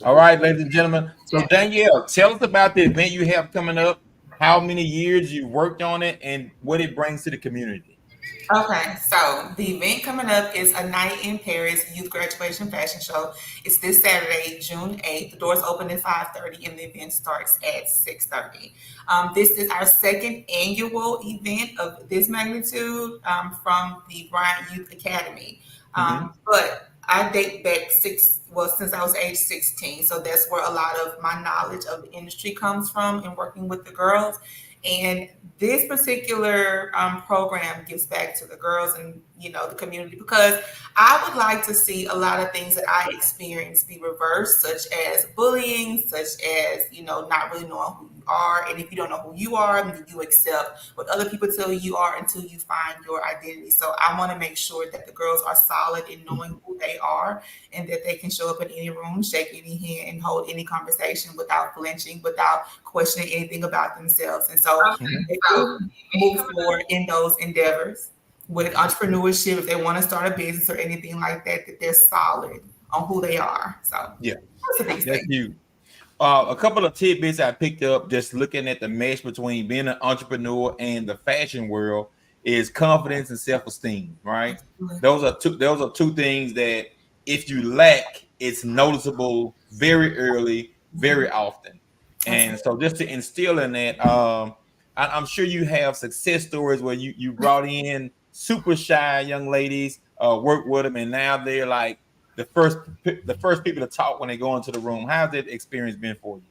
All right, ladies and gentlemen. So Danielle, tell us about the event you have coming up, how many years you worked on it, and what it brings to the community. Okay, so the event coming up is a night in Paris youth graduation fashion show. It's this Saturday, June 8th. The doors open at 5:30 and the event starts at 6:30. This is our second annual event of this magnitude from the Bryant Youth Academy. Hmm. But I date back since I was age 16. So that's where a lot of my knowledge of the industry comes from in working with the girls. And this particular program gives back to the girls and the community because I would like to see a lot of things that I experienced be reversed, such as bullying, such as not really knowing who you are, and if you don't know who you are, then you accept what other people tell you are until you find your identity. So I want to make sure that the girls are solid in knowing who they are and that they can show up in any room, shake any hand, and hold any conversation without flinching, without questioning anything about themselves. And so Hmm. they do move forward in those endeavors with entrepreneurship, if they want to start a business or anything like that, that they're solid on who they are. So Yeah, those are these that's things. huge. A couple of tidbits I picked up just looking at the mesh between being an entrepreneur and the fashion world is confidence and self-esteem, right? Absolutely. Those are two things that if you lack, it's noticeable very early, very often. And Absolutely. so just to instill in that, I'm sure you have success stories where you brought in super shy young ladies, work with them, and now they're like the first people to talk when they go into the room. How's that experience been for you?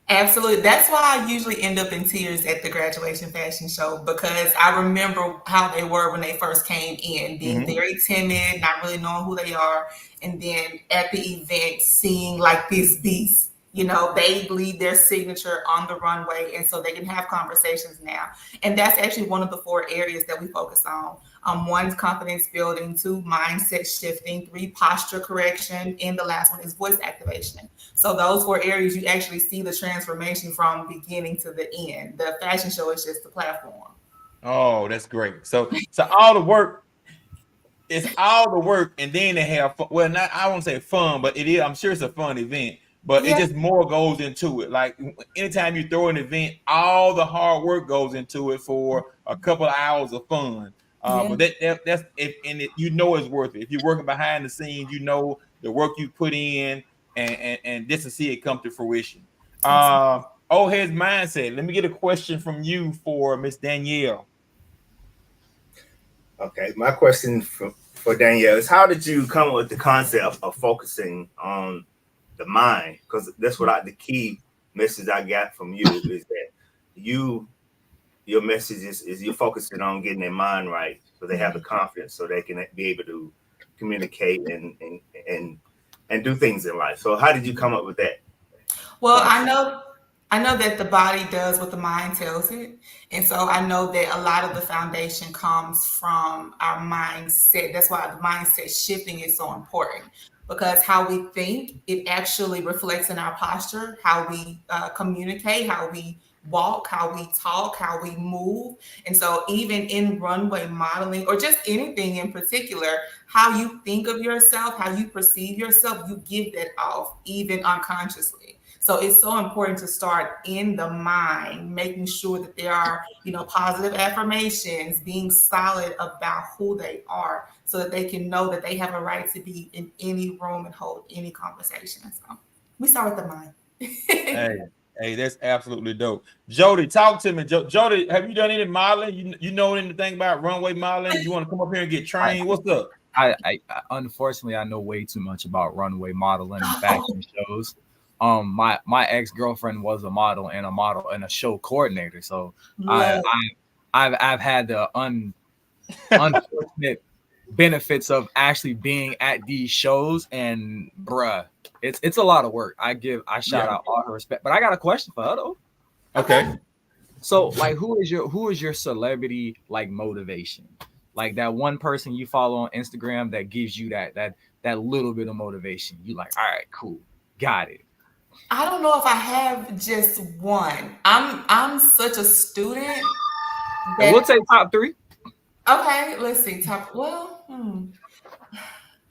Absolutely. That's why I usually end up in tears at the graduation fashion show because I remember how they were when they first came in, being Hmm. very timid, not really knowing who they are. And then at the event, seeing like this beast, they leave their signature on the runway. And so they can have conversations now. And that's actually one of the four areas that we focus on. One's confidence building, two, mindset shifting, three, posture correction, and the last one is voice activation. So those four areas you actually see the transformation from beginning to the end. The fashion show is just the platform. Oh, that's great. So all the work it's all the work, and then they have fun. Well, not I won't say fun, but it is. I'm sure it's a fun event, but it Yeah, just more goes into it. Like anytime you throw an event, all the hard work goes into it for a couple of hours of fun. yeah, But that's if and you know it's worth it. If you're working behind the scenes, you know the work you put in, and just to see it come to fruition. absolutely. Old heads mindset. Let me get a question from you for Miss Danielle. Okay, my question for Danielle is how did you come up with the concept of focusing on the mind? Because that's what the key message I got from you is that you your message is you're focusing on getting their mind right so they have the confidence so they can be able to communicate and and do things in life. So how did you come up with that Well, I concept? know I know that the body does what the mind tells it. And so I know that a lot of the foundation comes from our mindset. That's why the mindset shifting is so important because how we think, it actually reflects in our posture, how we communicate, how we walk, how we talk, how we move. And so even in runway modeling or just anything in particular, how you think of yourself, how you perceive yourself, you give that off even unconsciously. So it's so important to start in the mind, making sure that there are, positive affirmations, being solid about who they are so that they can know that they have a right to be in any room and hold any conversation. So we start with the mind. Hey, hey, that's absolutely dope. Jody, talk to me. Jody, have you done any modeling? You know anything about runway modeling? You want to come up here and get I, trained? What's up? unfortunately I know way too much about runway modeling and fashion shows. My ex girlfriend was a model and a show coordinator, so I, Love. I've had the unfortunate benefits of actually being at these shows, and bruh, it's a lot of work. I shout Yeah. out all her respect, but I got a question for her though. Okay. Okay. So like who is your celebrity like motivation? Like that one person you follow on Instagram that gives you that little bit of motivation. You like, all right, cool. Got it. I don't know if I have just one. I'm such a student And we'll that take top three. okay, let's see. Top I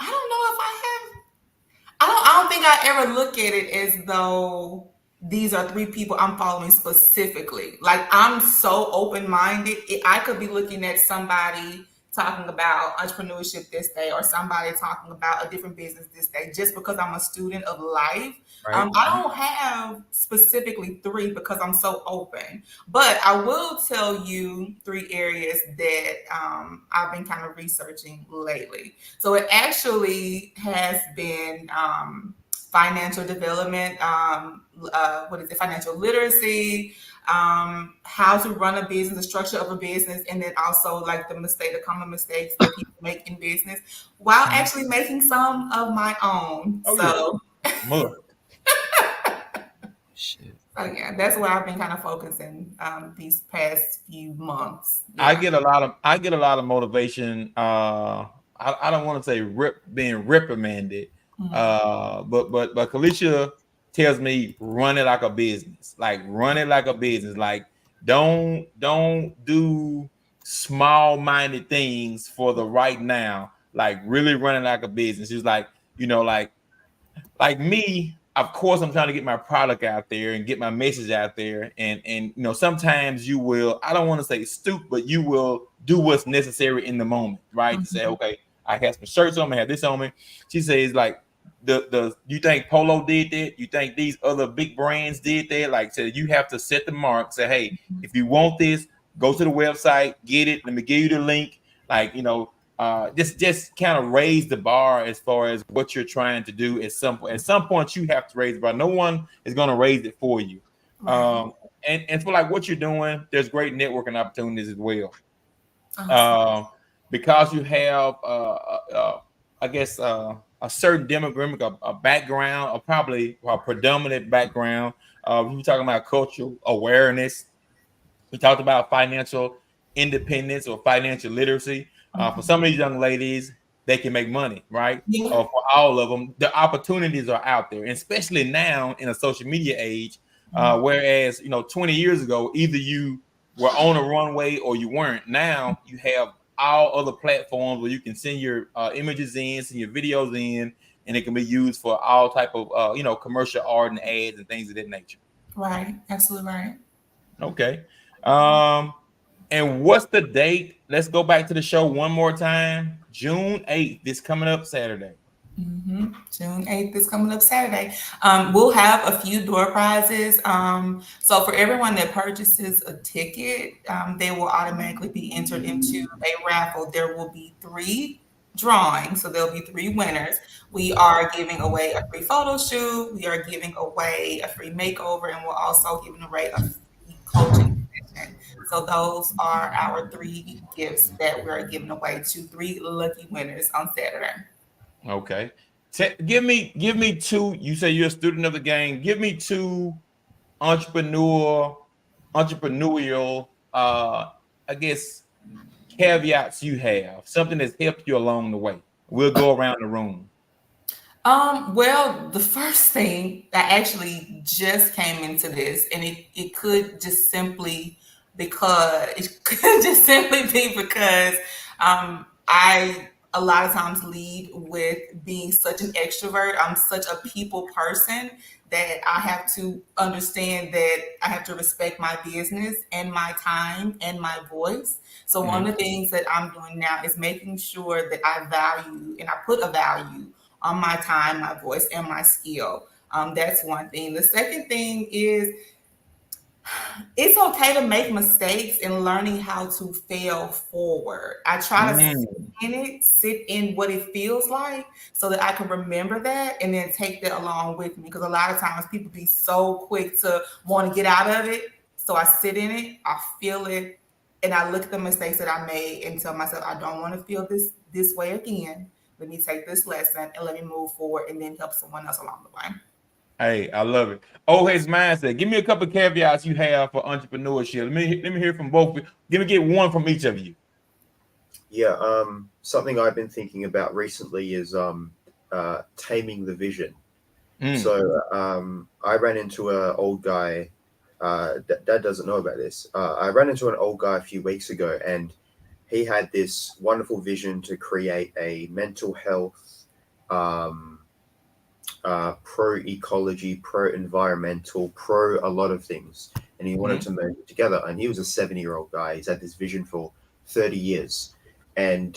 don't know if I have I don't think I ever look at it as though these are 3 people I'm following specifically. Like, I'm so open-minded. I could be looking at somebody talking about entrepreneurship this day, or somebody talking about a different business this day, just because I'm a student of life. Right. I don't have specifically 3 because I'm so open. But I will tell you 3 areas that I've been kind of researching lately. So it actually has been financial development, financial literacy, how to run a business, the structure of a business, and then also like the common mistakes that people make in business, while actually making some of my own. Oh, So, Mud. Shit. so yeah, that's where I've been kind of focusing these past few months. I Yeah. get a lot of motivation. I don't want to say being reprimanded, but Kalisha tells me run it like a business, like run it like a business, like don't do small minded things for the right now, like really run it like a business. She's like, like me, of course, I'm trying to get my product out there and get my message out there. And sometimes you will, I don't want to say stoop, but you will do what's necessary in the moment, right? To say, okay, I have some shirts on me, I have this on me. She says, like, the you think Polo did that? You think these other big brands did that? Like, so you have to set the mark, say, hey, if you want this, go to the website, get it. Let me give you the link. Like, just kind of raise the bar as far as what you're trying to do. At some point, you have to raise the bar. No one is going to raise it for you. Right. And for like what you're doing, there's great networking opportunities as well. Awesome. Because you have, I guess, a certain demographic, a background, or probably a predominant background. We're talking about cultural awareness. We talked about financial independence or financial literacy. For some of these young ladies, they can make money, right? Yeah. For all of them, the opportunities are out there, and especially now in a social media age. Whereas 20 years ago, either you were on a runway or you weren't. Now you have all other platforms where you can send your images in, send your videos in, and it can be used for all type of commercial art and ads and things of that nature. Right. Absolutely right. Okay. And what's the date? Let's go back to the show one more time. June 8th, this coming up Saturday. June 8th is coming up Saturday. We'll have a few door prizes. So for everyone that purchases a ticket, they will automatically be entered into a raffle. There will be 3 drawings, so there'll be 3 winners. We are giving away a free photo shoot. We are giving away a free makeover, and we're also giving away a free coaching session. So those are our 3 gifts that we're giving away to 3 lucky winners on Saturday. Okay. Give me 2. You say you're a student of the game. Give me 2 entrepreneurial, I guess, caveats you have. Something that's helped you along the way. We'll go around the room. Well, the first thing I actually just came into this, and it could just simply be because I a lot of times lead with being such an extrovert. I'm such a people person that I have to understand that I have to respect my business and my time and my voice. So one of the things that I'm doing now is making sure that I value and I put a value on my time, my voice, and my skill. That's one thing. The second thing is it's okay to make mistakes and learning how to fail forward. I try to sit in what it feels like so that I can remember that and then take that along with me. Because a lot of times people be so quick to want to get out of it. So I sit in it, I feel it, and I look at the mistakes that I made and tell myself, I don't want to feel this way again. Let me take this lesson and let me move forward and then help someone else along the way. Hey, I love it. Oh, his mindset. Give me a couple of caveats you have for entrepreneurship. Let me hear from both. Get one from each of you. Yeah, something I've been thinking about recently is taming the vision. So I ran into an old guy. Dad doesn't know about this. I ran into an old guy a few weeks ago, and he had this wonderful vision to create a mental health pro ecology, pro environmental, pro a lot of things, and he wanted to merge it together. And he was a 70-year-old guy. He's had this vision for 30 years, and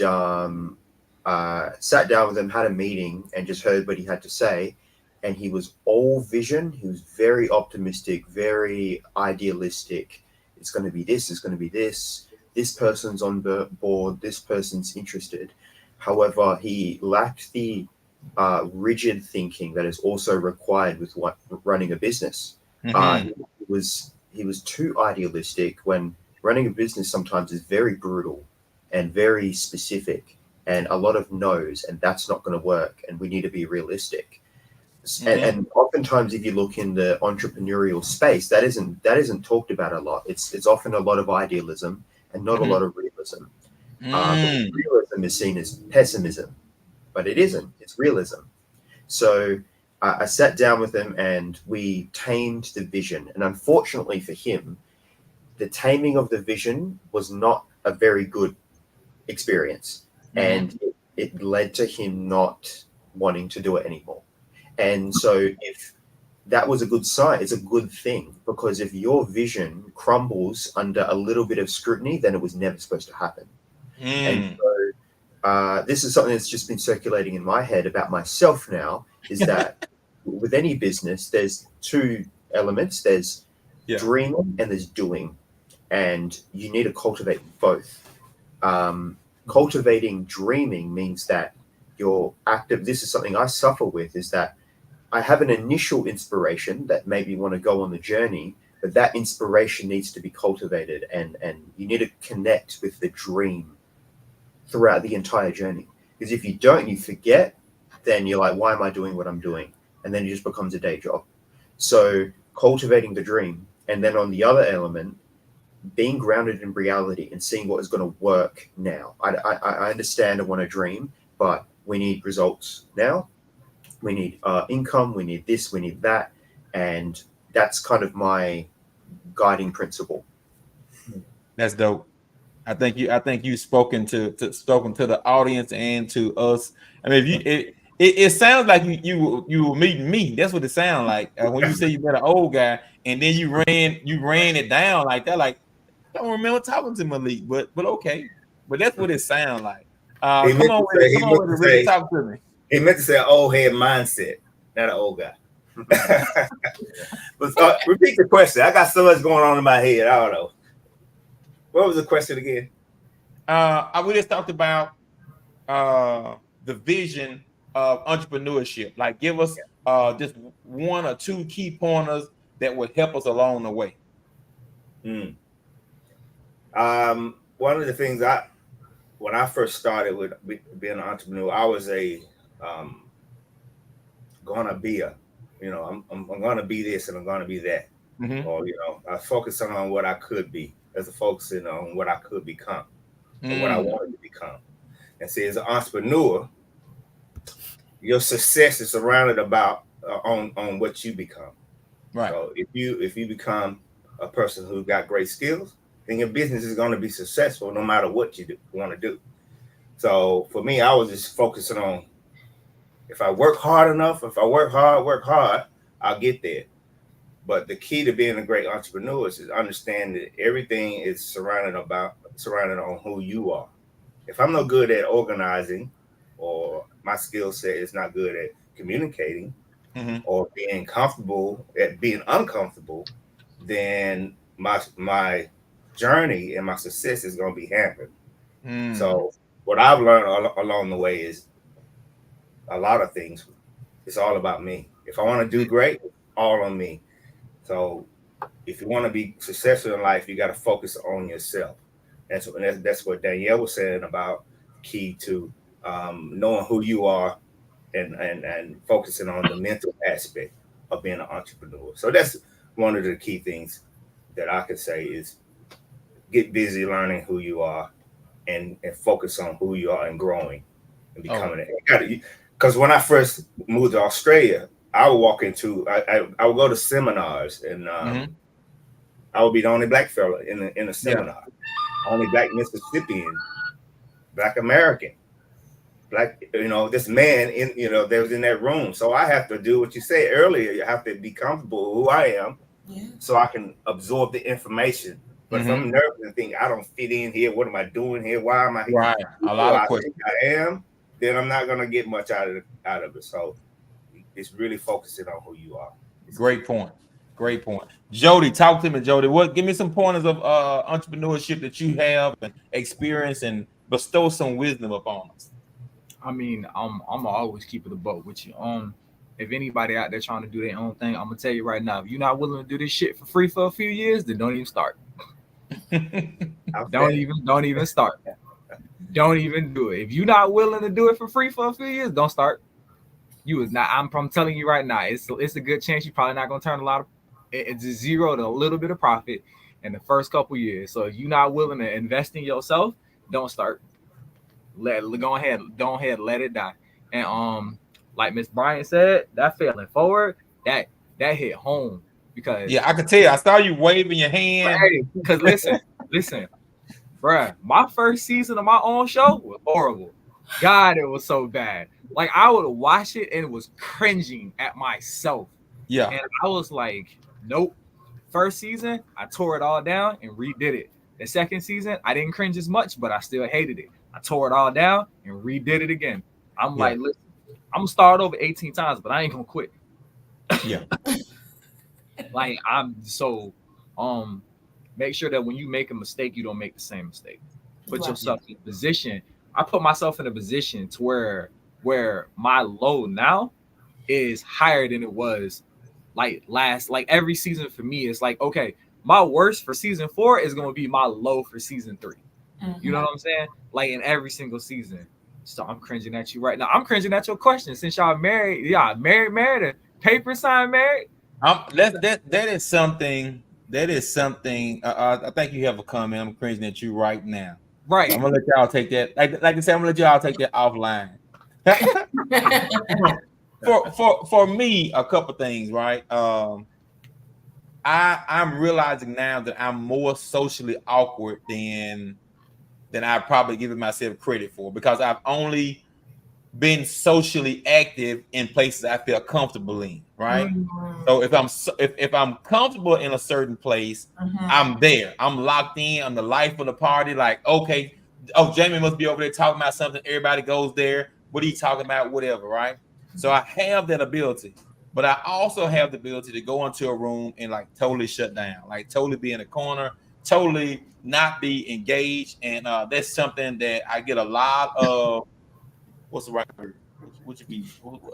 sat down with him, had a meeting, and just heard what he had to say. And he was all vision. He was very optimistic, very idealistic. It's going to be this. It's going to be this. This person's on the board. This person's interested. However, he lacked the rigid thinking that is also required with running a business. He was too idealistic, when running a business sometimes is very brutal and very specific and a lot of no's, and that's not going to work. And we need to be realistic. And oftentimes, if you look in the entrepreneurial space, that isn't talked about a lot. It's often a lot of idealism and not a lot of realism. Realism is seen as pessimism, but it isn't. It's realism. So I sat down with him and we tamed the vision. And unfortunately for him, the taming of the vision was not a very good experience. And it led to him not wanting to do it anymore. And so if that was a good sign, it's a good thing, because if your vision crumbles under a little bit of scrutiny, then it was never supposed to happen. And so this is something that's just been circulating in my head about myself now, is that with any business, there's two elements. There's dreaming and there's doing. And you need to cultivate both. Cultivating dreaming means that you're active. This is something I suffer with, is that I have an initial inspiration that made me want to go on the journey, but that inspiration needs to be cultivated, and you need to connect with the dream throughout the entire journey. Because if you don't, you forget, then you're like, why am I doing what I'm doing? And then it just becomes a day job. So cultivating the dream. And then on the other element, being grounded in reality and seeing what is going to work now. I understand I want to dream, but we need results now. We need income. We need this. We need that. And that's kind of my guiding principle. That's dope. I think you've spoken to the audience and to us. I mean, it sounds like you were meeting me. That's what it sounds like when you say you met an old guy and then you ran it down like that. Like, I don't remember talking to Malik, but okay. But that's what it sounds like. Come on with it. Talk to me. He meant to say an old head mindset, not an old guy. But repeat the question. I got so much going on in my head. I don't know. What was the question again? We just talked about the vision of entrepreneurship. Like, give us just one or two key pointers that would help us along the way. One of the things when I first started with being an entrepreneur, I was gonna be I'm gonna be this and I'm gonna be that. Or I focus on what I could be, as a focusing on what I could become or what I wanted to become. And see, as an entrepreneur, your success is surrounded about on what you become. Right. So if you become a person who got great skills, then your business is going to be successful no matter what you want to do. So for me, I was just focusing on, if I work hard enough, if I work hard, I'll get there. But the key to being a great entrepreneur is understand that everything is surrounded on who you are. If I'm not good at organizing, or my skill set is not good at communicating, or being comfortable at being uncomfortable, then my journey and my success is going to be hampered. So what I've learned along the way is a lot of things. It's all about me. If I want to do great, all on me. So if you want to be successful in life, you got to focus on yourself. That's what Danielle was saying about key to knowing who you are and focusing on the mental aspect of being an entrepreneur. So that's one of the key things that I could say is get busy learning who you are and focus on who you are and growing and becoming it. Because when I first moved to Australia, I would walk into, I would go to seminars, and I would be the only black fella in a seminar, only black Mississippian, black American, like, you know, this man in, you know, that was in that room. So I have to do what you said earlier. You have to be comfortable who I am, so I can absorb the information. But if I'm nervous and think I don't fit in here, what am I doing here? Why am I here? Right. A lot of questions. I am, then I'm not gonna get much out of it. So it's really focusing on who you are. Great point. Great point. Jodie, talk to me, Jodie. Give me some pointers of entrepreneurship that you have and experience, and bestow some wisdom upon us. I mean, I'm always keep it a boat with you. If anybody out there trying to do their own thing, I'm gonna tell you right now, if you're not willing to do this shit for free for a few years, then don't even start. Don't even start. Don't even do it. If you're not willing to do it for free for a few years, don't start. You is not. I'm telling you right now, it's a good chance you're probably not gonna turn a lot of it's a zero to a little bit of profit in the first couple years. So if you're not willing to invest in yourself, don't start. Go ahead, let it die. And like Miss Bryant said, that failing forward, that hit home because I could tell. I saw you waving your hand. Because listen, bruh, my first season of my own show was horrible. God, it was so bad. Like I would watch it and it was cringing at myself. Yeah. And I was like, nope. First season, I tore it all down and redid it. The second season, I didn't cringe as much, but I still hated it. I tore it all down and redid it again. I'm like, listen, I'm gonna start over 18 times, but I ain't gonna quit. Yeah. Like I'm so make sure that when you make a mistake, you don't make the same mistake. Put yourself in a position. I put myself in a position to where my low now is higher than it was like every season for me. It's like, okay, my worst for season 4 is going to be my low for season 3. You know what I'm saying? Like in every single season. So I'm cringing at you right now. I'm cringing at your question. Since y'all married, married, paper sign married. That is something. I think you have a comment. I'm cringing at you right now. Right. I'm gonna let y'all take that. Like I said, I'm gonna let y'all take that offline. for me, a couple things, right? I'm realizing now that I'm more socially awkward than I probably given myself credit for, because I've only been socially active in places I feel comfortable in, right? So if I'm comfortable in a certain place, I'm there. I'm locked in. I'm the life of the party. Like, okay, Jamie must be over there talking about something. Everybody goes there. What are you talking about? Whatever, right? So I have that ability, but I also have the ability to go into a room and like totally shut down, like totally be in a corner, totally not be engaged. And that's something that I get a lot of. What's the right word? What you be?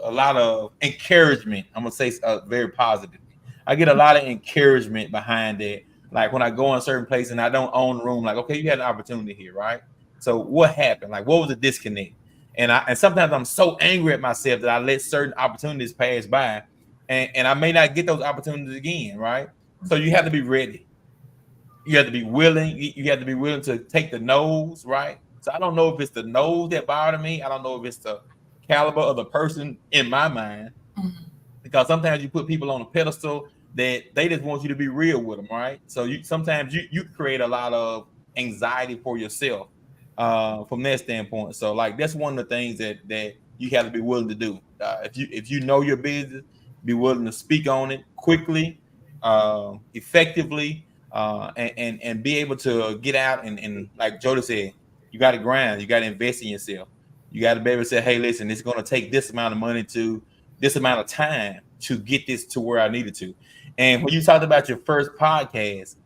A lot of encouragement. I'm gonna say very positively. I get a lot of encouragement behind it. Like when I go in certain places and I don't own the room, like, okay, you had an opportunity here, right? So what happened? Like, what was the disconnect? And sometimes I'm so angry at myself that I let certain opportunities pass by, and I may not get those opportunities again, right? So you have to be ready. You have to be willing. You have to be willing to take the no's, right? So I don't know if it's the no's that bother me. I don't know if it's the caliber of the person in my mind, because sometimes you put people on a pedestal that they just want you to be real with them, right? So sometimes you create a lot of anxiety for yourself from that standpoint. So like that's one of the things that you have to be willing to do. If you know your business, be willing to speak on it quickly, effectively, and be able to get out and like Jodie said, you got to grind, you got to invest in yourself. You got to be able to say, hey, listen, it's going to take this amount of money to this amount of time to get this to where I needed to. And when you talked about your first podcast,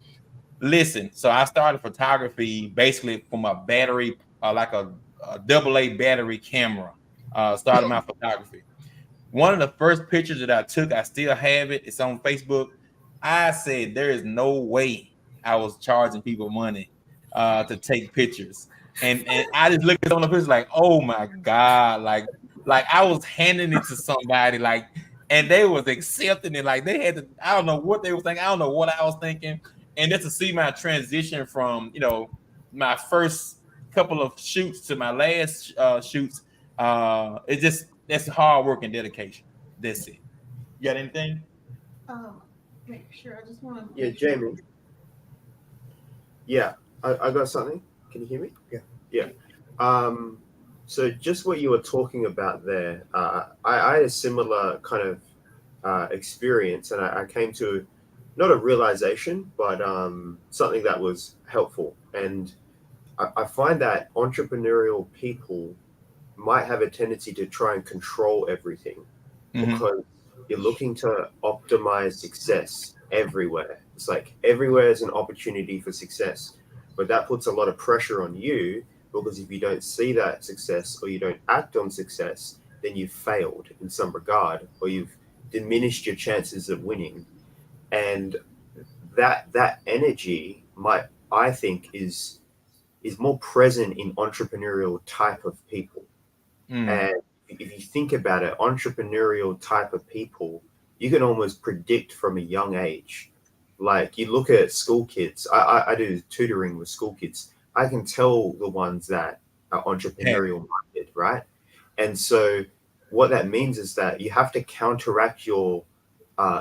listen, so I started photography basically from a battery, like a AA battery camera, started my photography. One of the first pictures that I took, I still have it. It's on Facebook. I said, there is no way I was charging people money to take pictures. And I just looked at some of the pictures like, oh my God, like I was handing it to somebody, like, and they was accepting it. Like they had to, I don't know what they were thinking. I don't know what I was thinking. And just to see my transition from, my first couple of shoots to my last shoots, that's hard work and dedication. That's it. You got anything? Make sure. I just want to. Yeah, Jamie. Yeah, I got something. Can you hear me? Yeah. Yeah. So just what you were talking about there, I had a similar kind of experience, and I came to not a realization, but something that was helpful. And I find that entrepreneurial people might have a tendency to try and control everything because you're looking to optimize success everywhere. It's like everywhere is an opportunity for success, but that puts a lot of pressure on you because if you don't see that success or you don't act on success, then you've failed in some regard or you've diminished your chances of winning. And that energy might, I think, is more present in entrepreneurial type of people. And if you think about it, entrepreneurial type of people, you can almost predict from a young age. Like you look at school kids, I do tutoring with school kids. I can tell the ones that are entrepreneurial minded, right? And so what that means is that you have to counteract your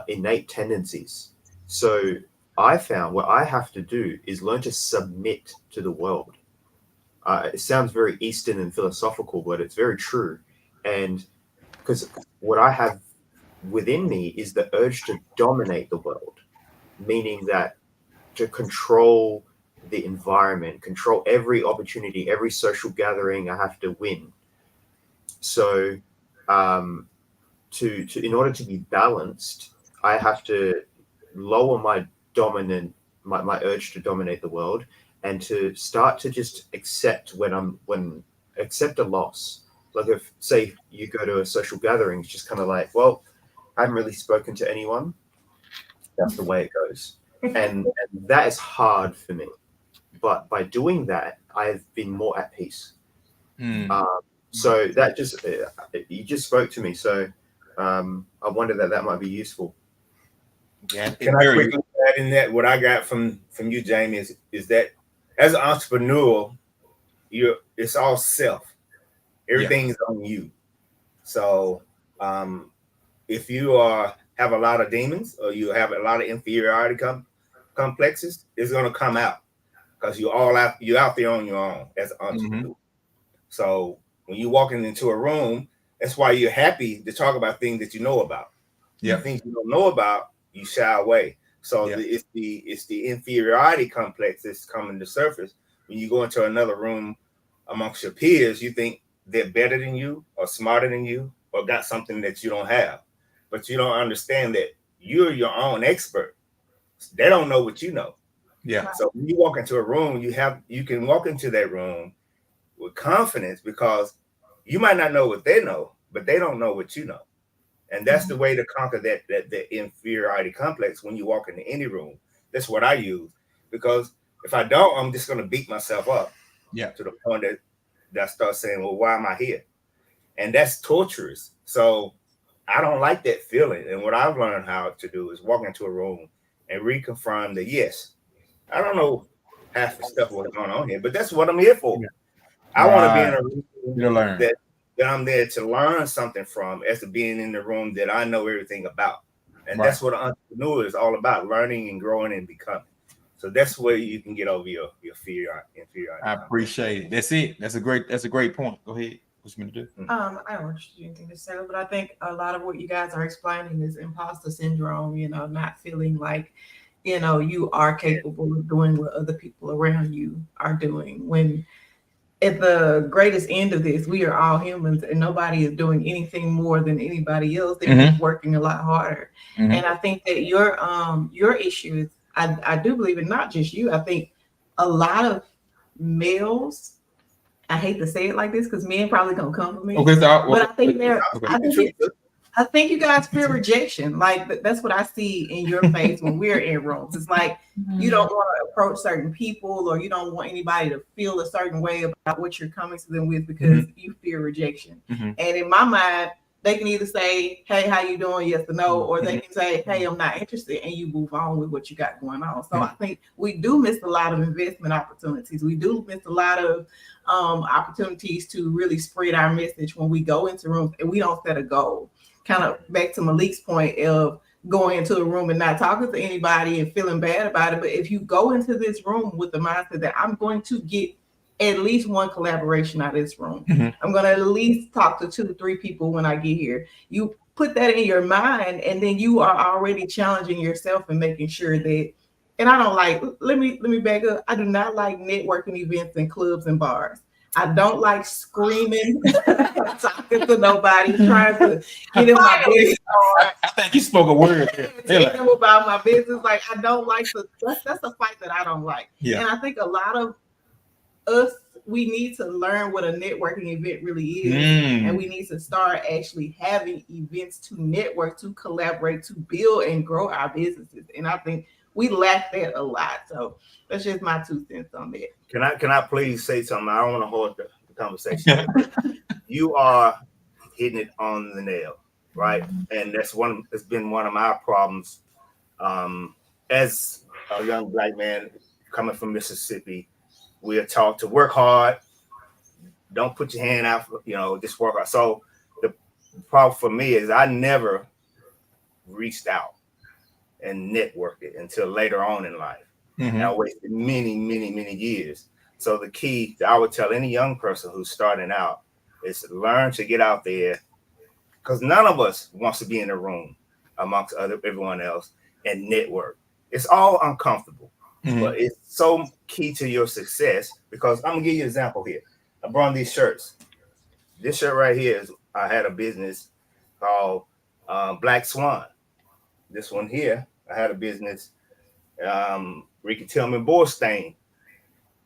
innate tendencies. So I found what I have to do is learn to submit to the world. It sounds very Eastern and philosophical, but it's very true. And because what I have within me is the urge to dominate the world, meaning that to control the environment, control every opportunity, every social gathering, I have to win. So, in order to be balanced, I have to lower my my urge to dominate the world and to start to just accept accept a loss. Like if say you go to a social gathering, it's just kind of like, well, I haven't really spoken to anyone. That's the way it goes. And that is hard for me. But by doing that, I've been more at peace. So that just you just spoke to me. So I wonder that might be useful. Yeah, Can I quickly add in that what I got from you, Jamie, is that as an entrepreneur, it's all self. Everything's on you. So if you have a lot of demons or you have a lot of inferiority complexes, it's gonna come out because you're out there on your own as an entrepreneur. So when you're walking into a room, that's why you're happy to talk about things that you know about. Yeah, Things you don't know about, you shy away. So it's the inferiority complex that's coming to surface when you go into another room amongst your peers. You think they're better than you or smarter than you or got something that you don't have, but you don't understand that you're your own expert. They don't know what you know. Yeah. So when you walk into a room, you can walk into that room with confidence because you might not know what they know, but they don't know what you know. And that's the way to conquer that inferiority complex when you walk into any room. That's what I use. Because if I don't, I'm just going to beat myself up. Yeah. To the point that I start saying, well, why am I here? And that's torturous. So I don't like that feeling. And what I've learned how to do is walk into a room and reconfirm that, yes, I don't know half the stuff what's going on here, but that's what I'm here for. Yeah. I want to be in a room to learn. That I'm there to learn something from as to being in the room that I know everything about. And that's what an entrepreneur is all about, learning and growing and becoming. So that's where you can get over your fear. I appreciate it. That's it. That's a great point. Go ahead. What you gonna do? I don't want you to do anything to say, but I think a lot of what you guys are explaining is imposter syndrome, not feeling like, you are capable of doing what other people around you are doing. When at the greatest end of this, we are all humans and nobody is doing anything more than anybody else. They're just working a lot harder. And I think that your issue is, I do believe it, not just you. I think a lot of males, I hate to say it like this because men probably gonna come for me. Okay, but I think you guys fear rejection. Like that's what I see in your face when we're in rooms. It's like you don't want to approach certain people, or you don't want anybody to feel a certain way about what you're coming to them with because you fear rejection. And in my mind, they can either say, "Hey, how you doing?" Yes or no, or they can say, "Hey, I'm not interested," and you move on with what you got going on. So I think we do miss a lot of investment opportunities. We do miss a lot of opportunities to really spread our message when we go into rooms and we don't set a goal. Kind of back to Malik's point of going into a room and not talking to anybody and feeling bad about it. But if you go into this room with the mindset that I'm going to get at least one collaboration out of this room. Mhm. I'm going to at least talk to 2 to 3 people when I get here. You put that in your mind, and then you are already challenging yourself and making sure that. And I don't like. Let me back up. I do not like networking events in clubs and bars. I don't like screaming, talking to nobody, trying to get in my business. I think you spoke a word there. Tell them about my business. Like, I don't like that's a fight that I don't like. Yeah. And I think a lot of us, we need to learn what a networking event really is. And we need to start actually having events to network, to collaborate, to build and grow our businesses. And I think we lack that a lot. So that's just my 2 cents on that. Can I please say something? I don't want to hold the conversation. You are hitting it on the nail, right? And it's been one of my problems as a young Black man coming from Mississippi. We are taught to work hard, don't put your hand out, just work hard. So the problem for me is I never reached out and networked until later on in life. Mm-hmm. I wasted many, many, many years. So the key that I would tell any young person who's starting out is to learn to get out there, because none of us wants to be in a room amongst everyone else and network. It's all uncomfortable, but it's so key to your success, because I'm gonna give you an example here. I brought these shirts. This shirt right here is, I had a business called Black Swan. This one here, I had a business, Ricky Tillman Borstain.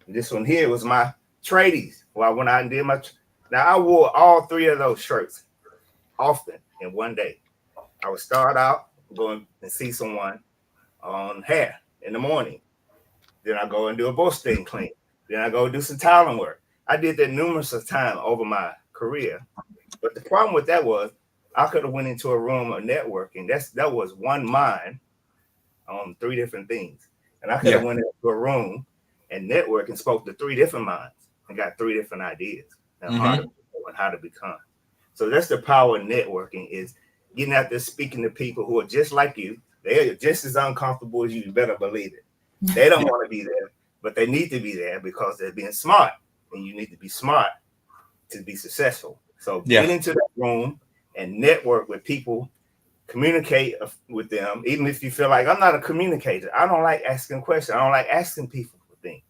This one here was my tradies. Well, I went out and did now I wore all 3 of those shirts often in one day. I would start out going and see someone on hair in the morning. Then I go and do a Borstain clean. Then I go do some tiling work. I did that numerous of times over my career. But the problem with that was I could have went into a room of networking. That was one mind on 3 different things. And I could have went into a room and networked and spoke to 3 different minds and got 3 different ideas and how to become. So that's the power of networking, is getting out there speaking to people who are just like you. They are just as uncomfortable as you. You better believe it. They don't want to be there, but they need to be there because they're being smart, and you need to be smart to be successful. So get into that room and network with people, communicate with them, even if you feel like, I'm not a communicator. I don't like asking questions. I don't like asking people for things.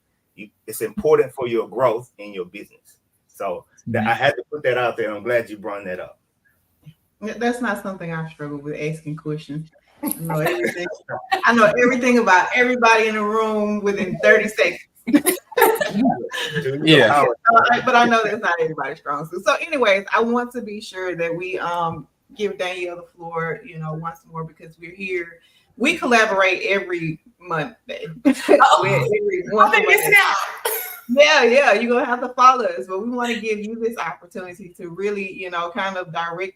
It's important for your growth in your business. So I had to put that out there. I'm glad you brought that up. That's not something I struggle with, asking questions. I know everything. I know everything about everybody in the room within 30 seconds. Yeah. But I know that's not everybody's strong suit. So anyways, I want to be sure that we give Danielle the floor, once more, because we're here. We collaborate every Monday. Yeah, you're gonna have to follow us, but we want to give you this opportunity to really, kind of direct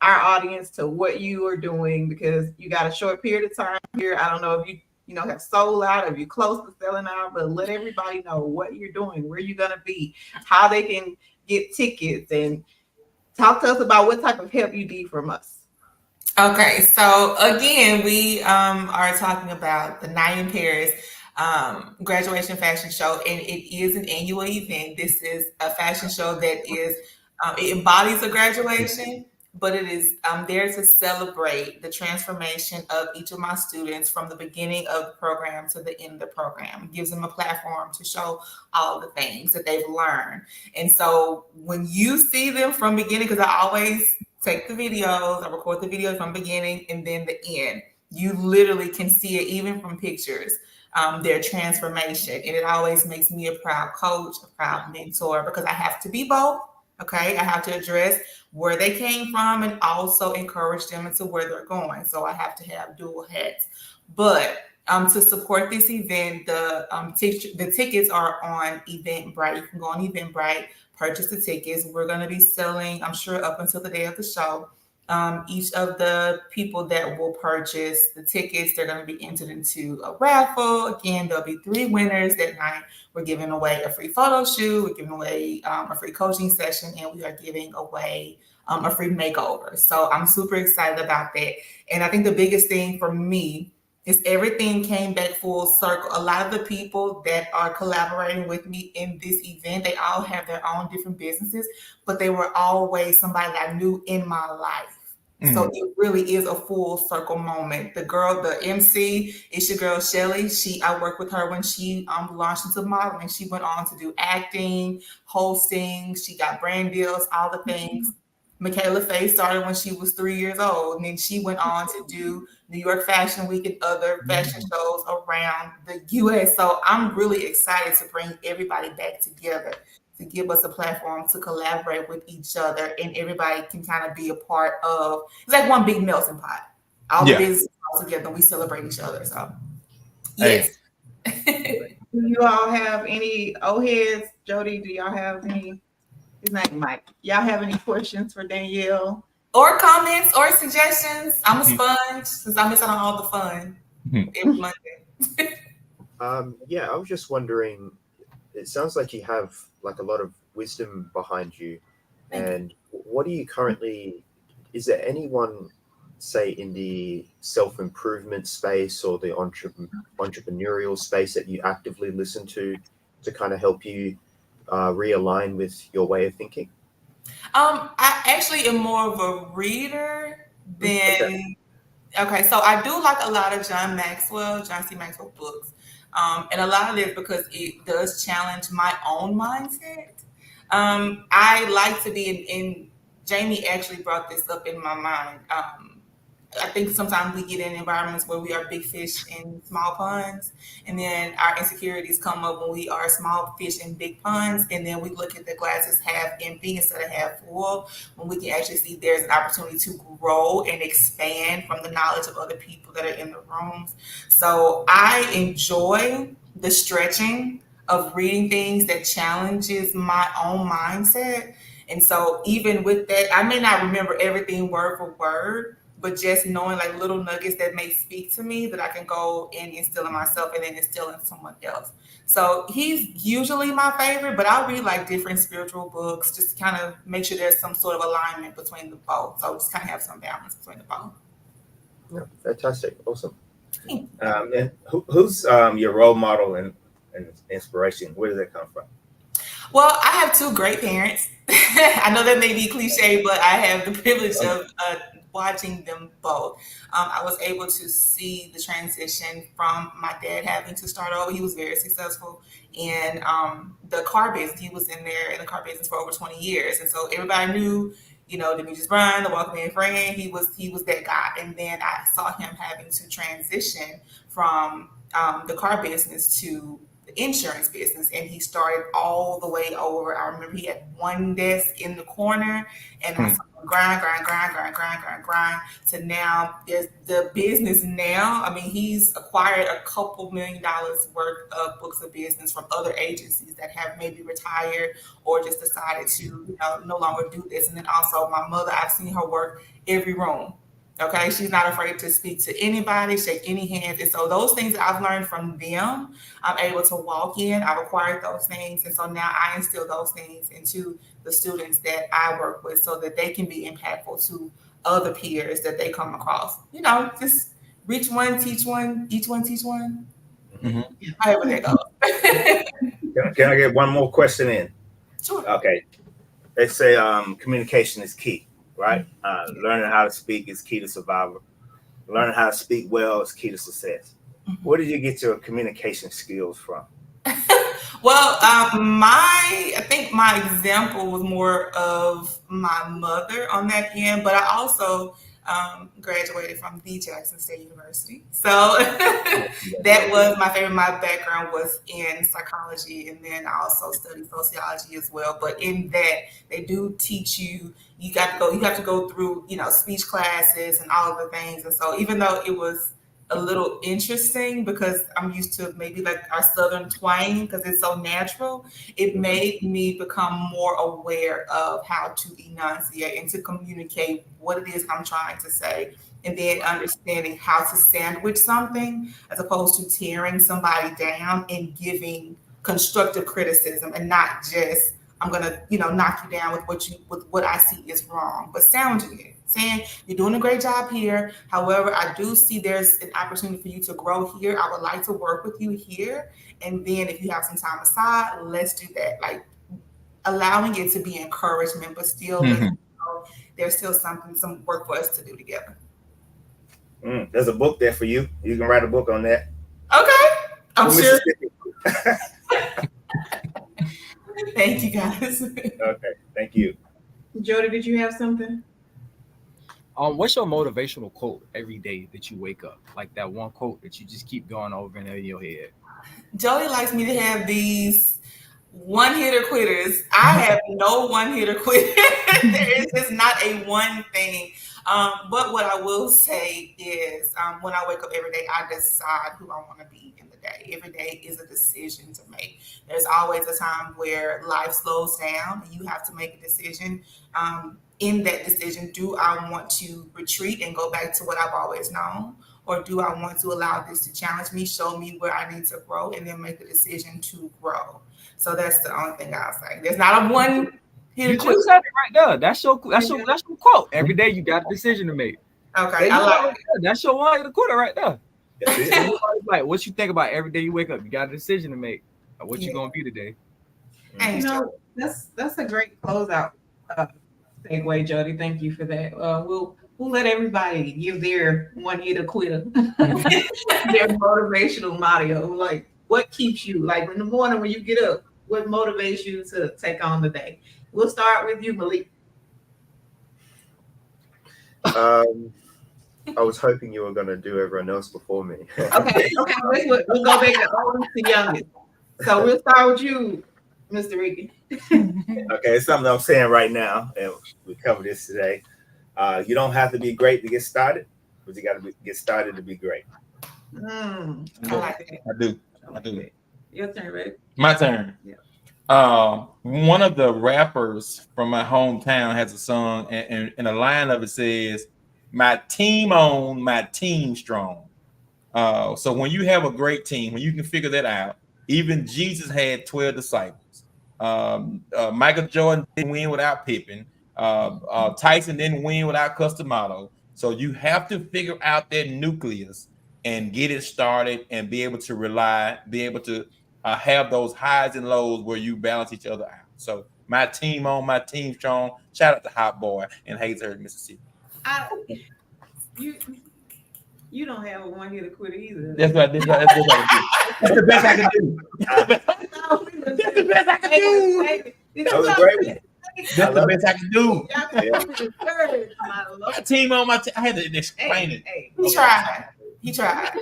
our audience to what you are doing, because you got a short period of time here. I don't know if you have sold out, if you're close to selling out, but let everybody know what you're doing, where you're gonna be, how they can get tickets, and talk to us about what type of help you need from us. Okay, so again, we are talking about the Night in Paris graduation fashion show, and it is an annual event. This is a fashion show that is it embodies a graduation, but it is there to celebrate the transformation of each of my students from the beginning of the program to the end of the program. It gives them a platform to show all the things that they've learned. And so when you see them from beginning, because I always take the videos, I record the videos from beginning and then the end, you literally can see it even from pictures, their transformation. And it always makes me a proud coach, a proud mentor, because I have to be both. Okay, I have to address where they came from and also encourage them into where they're going. So I have to have dual hats. But to support this event, the tickets are on Eventbrite. You can go on Eventbrite, purchase the tickets. We're going to be selling, I'm sure, up until the day of the show. Each of the people that will purchase the tickets, they're going to be entered into a raffle. Again, there'll be 3 winners that night. We're giving away a free photo shoot. We're giving away a free coaching session, and we are giving away a free makeover. So I'm super excited about that. And I think the biggest thing for me It's everything came back full circle. A lot of the people that are collaborating with me in this event, they all have their own different businesses, but they were always somebody that I knew in my life. So it really is a full circle moment. The MC, is your girl Shelly. I worked with her when she launched into modeling. She went on to do acting, hosting. She got brand deals, all the things. Michaela Faye started when she was 3 years old, and then she went on to do New York Fashion Week and other fashion shows around the U.S. So I'm really excited to bring everybody back together to give us a platform to collaborate with each other, and everybody can kind of be a part of. It's like one big melting pot. All the businesses all together, we celebrate each other. So, yes. Do you all have any heads? Jodie, do y'all have any? His name Mike. Y'all have any questions for Danielle? Or comments or suggestions? I'm a sponge since I miss out on all the fun every Monday. Yeah, I was just wondering, it sounds like you have like a lot of wisdom behind you. And what are you currently, is there anyone, say, in the self-improvement space or the entrepreneurial space that you actively listen to kind of help you realign with your way of thinking? I actually am more of a reader than okay. So I do like a lot of John C. Maxwell books, and a lot of it is because it does challenge my own mindset. I like to be in. Jamie actually brought this up in my mind. I think sometimes we get in environments where we are big fish in small ponds, and then our insecurities come up when we are small fish in big ponds, and then we look at the glasses half empty instead of half full, when we can actually see there's an opportunity to grow and expand from the knowledge of other people that are in the rooms. So I enjoy the stretching of reading things that challenges my own mindset. And so even with that, I may not remember everything word for word, but just knowing like little nuggets that may speak to me that I can go and instill in myself and then instill in someone else. So he's usually my favorite, but I'll read like different spiritual books just to kind of make sure there's some sort of alignment between the both. So just kind of have some balance between the both. Yeah, fantastic. Awesome. And who's your role model and inspiration? Where does that come from? Well, I have two great parents. I know that may be cliche, but I have the privilege of watching them both. I was able to see the transition from my dad having to start over. He was very successful in the car business. He was in the car business for over 20 years. And so everybody knew, Demetrius Bryan, the Walkman friend, he was that guy. And then I saw him having to transition from the car business to the insurance business, and he started all the way over. I remember he had one desk in the corner, and I saw him grind to now there's the business now. I mean, he's acquired a couple $1 million worth of books of business from other agencies that have maybe retired or just decided to no longer do this. And then also my mother, I've seen her work every room. Okay, she's not afraid to speak to anybody, shake any hands. And so those things that I've learned from them, I'm able to walk in. I've acquired those things. And so now I instill those things into the students that I work with so that they can be impactful to other peers that they come across. Just reach one, teach one, each one, teach one. However that goes. Can I get one more question in? Sure. Okay. Let's say communication is key. Right? Learning how to speak is key to survival. Learning how to speak well is key to success. Where did you get your communication skills from? Well, I think my example was more of my mother on that end, but I also graduated from the Jackson State University. So that was my favorite. My background was in psychology, and then I also studied sociology as well. But in that, they do teach you have to go through, speech classes and all of the things. And so even though it was a little interesting because I'm used to maybe like our Southern twang because it's so natural, it made me become more aware of how to enunciate and to communicate what it is I'm trying to say, and then understanding how to sandwich something as opposed to tearing somebody down and giving constructive criticism and not just I'm gonna, knock you down with what I see is wrong, but sounding it, saying you're doing a great job here. However, I do see there's an opportunity for you to grow here. I would like to work with you here, and then if you have some time aside, let's do that. Like allowing it to be encouragement, but still there's still some work for us to do together. There's a book there for you. You can write a book on that. Okay, I'm sure. Mississippi. Thank you, guys. Okay, thank you. Jodie, did you have something? What's your motivational quote every day that you wake up? Like that one quote that you just keep going over in your head. Jodie likes me to have these one-hitter quitters. I have no one-hitter quitter. There is just not a one thing. But what I will say is when I wake up every day, I decide who I want to be in the day. Every day is a decision to make. There's always a time where life slows down and you have to make a decision. In that decision, do I want to retreat and go back to what I've always known? Or do I want to allow this to challenge me, show me where I need to grow, and then make a decision to grow? So that's the only thing I'll say. There's not a one. You just said it right there. That's your quote. Every day you got a decision to make. Okay, I like it. That's your one quote right there. Like what you think about every day you wake up, you got a decision to make. What you gonna be today? That's a great closeout segue, Jodie. Thank you for that. We'll let everybody give their one-hitter quitter, their motivational motto. Like, what keeps you, like in the morning when you get up, what motivates you to take on the day? We'll start with you, Malik. I was hoping you were going to do everyone else before me. Okay. We'll go back to oldest to youngest. So we'll start with you, Mr. Ricky. Okay, it's something I'm saying right now, and we covered this today. You don't have to be great to get started, but you got to get started to be great. I like it. I do. Your turn, Rick. My turn. Yeah. One of the rappers from my hometown has a song, and a line of it says, "My team on, my team strong." So when you have a great team, when you can figure that out, even Jesus had 12 disciples. Michael Jordan didn't win without Pippen. Tyson didn't win without Customato. So you have to figure out that nucleus and get it started and be able to have those highs and lows where you balance each other out. So my team on, my team strong. Shout out to Hot Boy in Hazard, Mississippi. You don't have a one-hitter quitter either. That's what I do. That's the best I can do. That's the best I can do. That was a great one. That's the best I can do. Yeah. My team on my team. I had to explain it. He tried.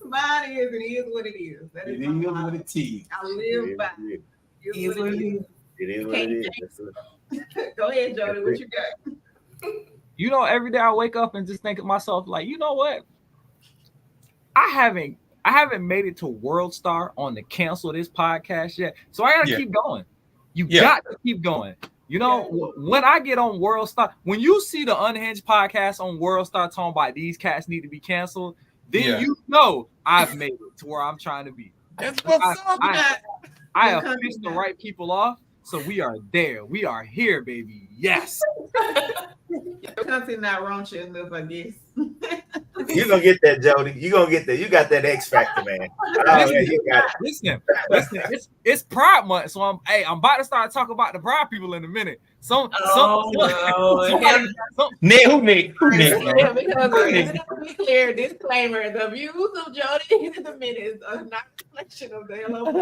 Mine is, it is what it is. That is It is what it is. I live by it. It is what it is. It is what it is. Go ahead, Jodie. What you got? Every day I wake up and just think of myself like, you know what? I haven't made it to World Star on the cancel this podcast yet. So I gotta keep going. You got to keep going. When I get on World Star, when you see the Unhinged podcast on World Star talking about these cats need to be canceled, then I've made it to where I'm trying to be. That's what's up. I have pissed the right people off, so we are there. We are here, baby. Yes. Your content not wrong enough, I guess. You're gonna get that, Jodie. You're gonna get that. You got that X factor, man. You got it. Listen, it's Pride Month, so I'm about to start talking about the Pride people in a minute. Nick. Nick? Yeah, because to be clear, disclaimer: the views of Jodie in the minutes are not a reflection of the Hello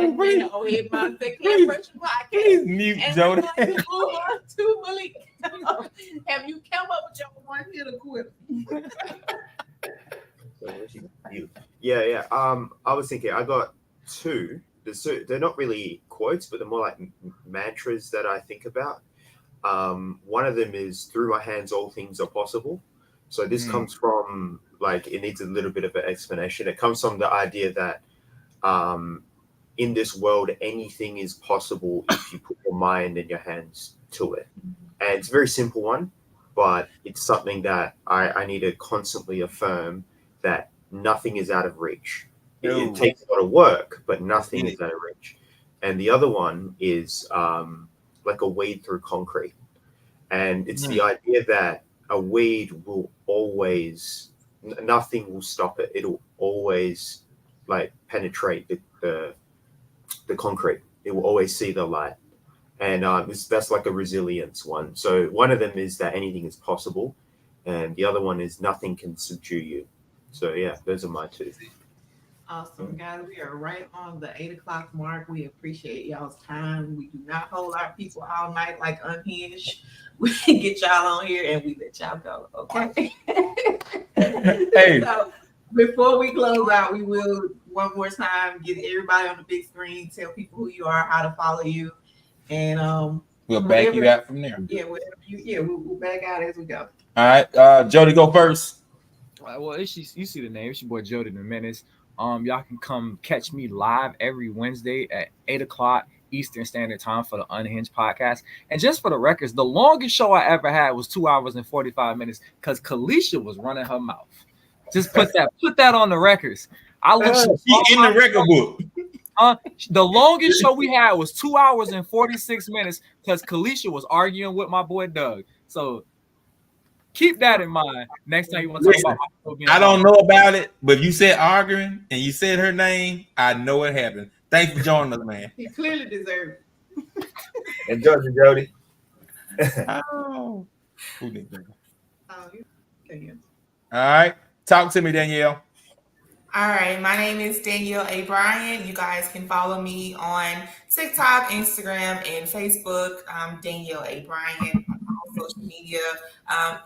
Please mute Jodie. Move on to Malik. Have you come up with your one-hitter quitter? Yeah. I was thinking I got two. They're not really quotes, but they're more like mantras that I think about. One of them is "Through my hands, all things are possible." So this comes from, like, it needs a little bit of an explanation. It comes from the idea that in this world, anything is possible if you put your mind and your hands to it. And it's a very simple one, but it's something that I need to constantly affirm, that nothing is out of reach. It takes a lot of work, but nothing is out of reach. and the other one is like a weed through concrete. And it's the idea that a weed will always, nothing will stop it. It'll always like penetrate the concrete. It will always see the light. And that's like a resilience one. So one of them is that anything is possible, and the other one is nothing can subdue you. So yeah, those are my two. Awesome, guys. We are right on the 8 o'clock mark. We appreciate y'all's time. We do not hold our people all night like Unhinged. We get y'all on here and we let y'all go. Okay. Hey. So before we close out, we will one more time get everybody on the big screen, tell people who you are, how to follow you, and we'll back you out from there. Yeah, we'll back out as we go. All right, Jodie, go first. Well, you see the name. It's your boy Jodie the Menace. Y'all can come catch me live every Wednesday at 8 o'clock Eastern Standard Time for the Unhinged podcast. And just for the records, the longest show I ever had was 2 hours and 45 minutes because Kalisha was running her mouth. Just put that on the records. I looked in the record book. The longest show we had was 2 hours and 46 minutes because Kalisha was arguing with my boy Doug. So keep that in mind next time you want to talk about my I don't know about it, but if you said arguing and you said her name, I know it happened. Thanks for joining us, man. He clearly deserved it. Enjoy it, Jodie. Oh. Who did that? Okay. All right. Talk to me, Danielle. All right, my name is Danielle A. Bryant. You guys can follow me on TikTok, Instagram, and Facebook. I'm Danielle A. Bryant on all social media.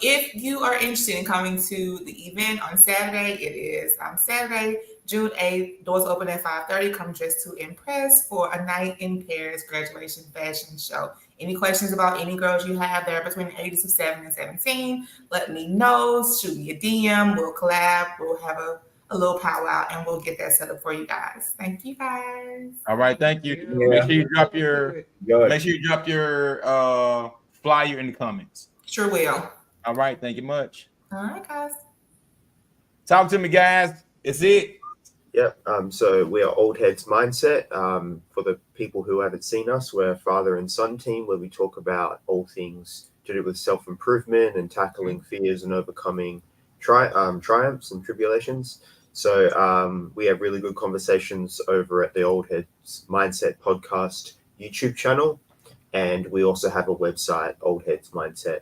If you are interested in coming to the event on Saturday, it is Saturday, June 8th. Doors open at 5:30. Come dressed to impress for a night in Paris graduation fashion show. Any questions about any girls you have that are between the ages of 7 and 17, let me know. Shoot me a DM. We'll collab. We'll have a little powwow and we'll get that set up for you guys. Thank you guys. All right, thank you. Yeah. Make sure you drop your flyer in the comments. Sure will. All right, thank you much. All right, guys. Talk to me, guys. It's it. Yep. So we are Old Heads Mindset. For the people who haven't seen us, we're a father and son team where we talk about all things to do with self-improvement and tackling fears and overcoming triumphs and tribulations. So we have really good conversations over at the Old Heads Mindset podcast YouTube channel. And we also have a website, Old Heads Mindset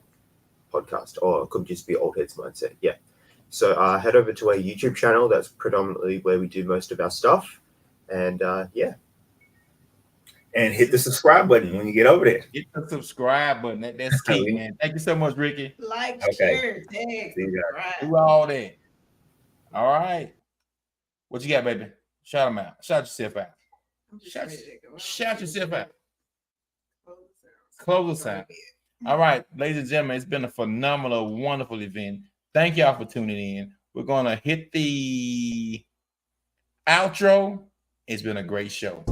podcast, or it could just be Old Heads Mindset. Yeah. So head over to our YouTube channel. That's predominantly where we do most of our stuff. And yeah. And hit the subscribe button when you get over there. Hit the subscribe button. That's key, man. Thank you so much, Ricky. Like, Okay. share, tag, subscribe. Do all that. All right. What you got, baby? Shout them out. Shout yourself out. I'm just Shout, ready to go. shout yourself out. Close Close us out. All right, ladies and gentlemen, it's been a phenomenal, wonderful event. Thank y'all for tuning in. We're going to hit the outro. It's been a great show.